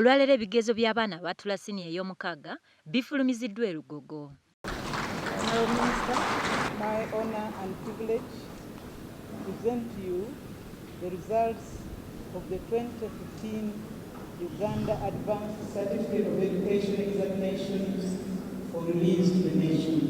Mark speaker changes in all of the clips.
Speaker 1: Olwaleero ebigezo by'abaana abaatula siniya ey'omukaaga bifulumiziddwa e Lugogo.
Speaker 2: Honourable Minister, my honour and privilege to present to you the results of the 2015 Uganda Advanced Certificate of Education examinations for release to the nation.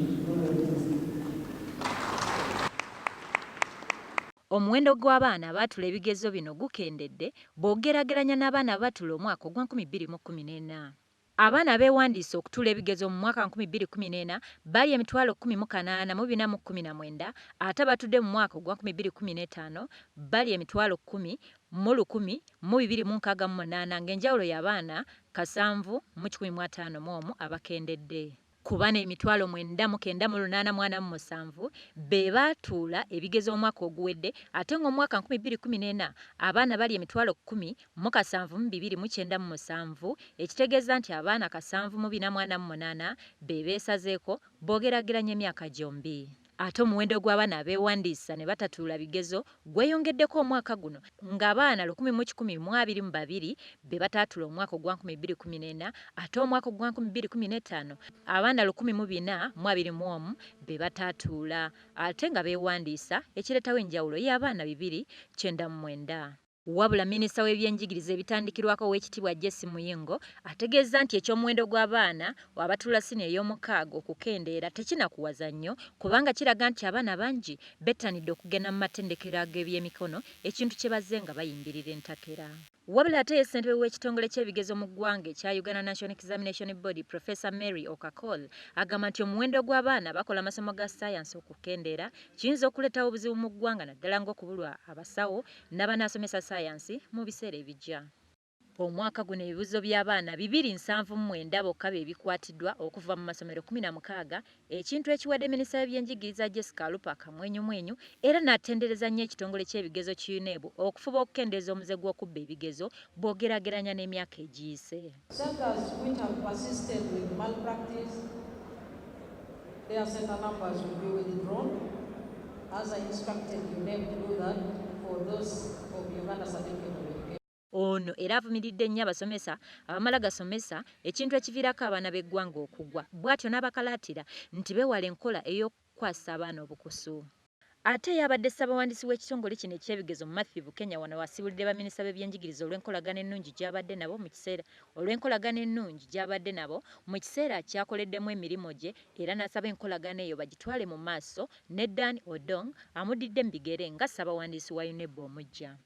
Speaker 1: Omuwendo gw'abaana abaatula ebigezo bino gukendedde bw'ogeraageranya n'abaana abaatula omwaka ogwa 2014. Abaana abeewandiisa okutuula ebigezo mu mwaka 2014 bali 18419 ate abatudde mu mwaka ogwa 2015 bali 10268 ng'enjawulo y'abaana 751 abakendedde. Ku bana 9987 be baatuula ebigezo omwaka oguwedde ate ng'omwaka 2014 abaana bali 10727 ekitegeeza nti abaana 7448 be beesazeeko boogeraageranya emyaka gyombi. Ate omuwendo gw'abaana abeewandiisa ne batatuula bigezo gweyongeddeko omwaka guno ng'abaana 1122 be bataatula omwaka ogwa 2014 ate omwaka ogwa 2015 abaana 1421 be bataatuula ate nga beewandiisa ekireetawo enjawulo y'abaana 299. Wabula minisita w'ebyenjigiriza ebitandikirwako Oweekitiibwa Jesse Muyingo ategeeza nti eky'omuwendo gw'abaana abatuula siniya ey'omukaaga okukendeera tekinakuwaza nnyo kubanga kiraga nti abaana bangi bettanidde okugenda mu matendekero ag'ebyemikono ekintu kye bazze nga bayimbirira entakera. Wabula ate ye ssentebe w'ekitongole ky'ebigezo mu ggwanga ekya Uganda National Examination Board Professor Mary Okakol agamba nti omuwendo gw'abaana bakola amasomo ga ssaayansi okukendeera kiyinza okuleetawo obuzibu mu ggwanga naddala ng'okubulwa abasawo n'abanaasomesa ssaayansi mu biseera ebijja. Omwaka guno ebibuuzo by'abaana 279 bokka bye bikwatiddwa okuva mu masomero 16, ekintu ekiwadde minisita w'ebyenjigiriza Jessica Alupo akamwenyumwenyu era n'atendereza nnyo ekitongole ky'ebigezo ki UNEB okufuba okukendeeza omuze gw'okubba ebigezo bw'ogeraageranya n'emyaka egiyise.
Speaker 3: Centers which have persisted with malpractice, their center numbers will be withdrawn as I instructed UNEB to do that for those of Uganda Certificate of Education.
Speaker 1: Ono era avumiridde nnyo abasomesa abamala gasomesa ekintu ekiviirako abaana b'eggwanga okugwa bw'atyo n'abakalaatira nti beewala enkola ey'okukwasa abaana obukusu. Ate yabadde ssaabawandiisi w'ekitongole kino eky'ebigezo mu Matthew Bukenya wano wasibulidde baminisita b'ebyenjigiriza olw'enkolagana ennungi gy'abadde nabo mu kiseera kyakoleddemu emirimu gye era n'asaba enkolagana eyo bagitwale mu maaso ne Dan Odong amuddidde mu bigere nga ssaabawandiisi wa UNEB omuggya.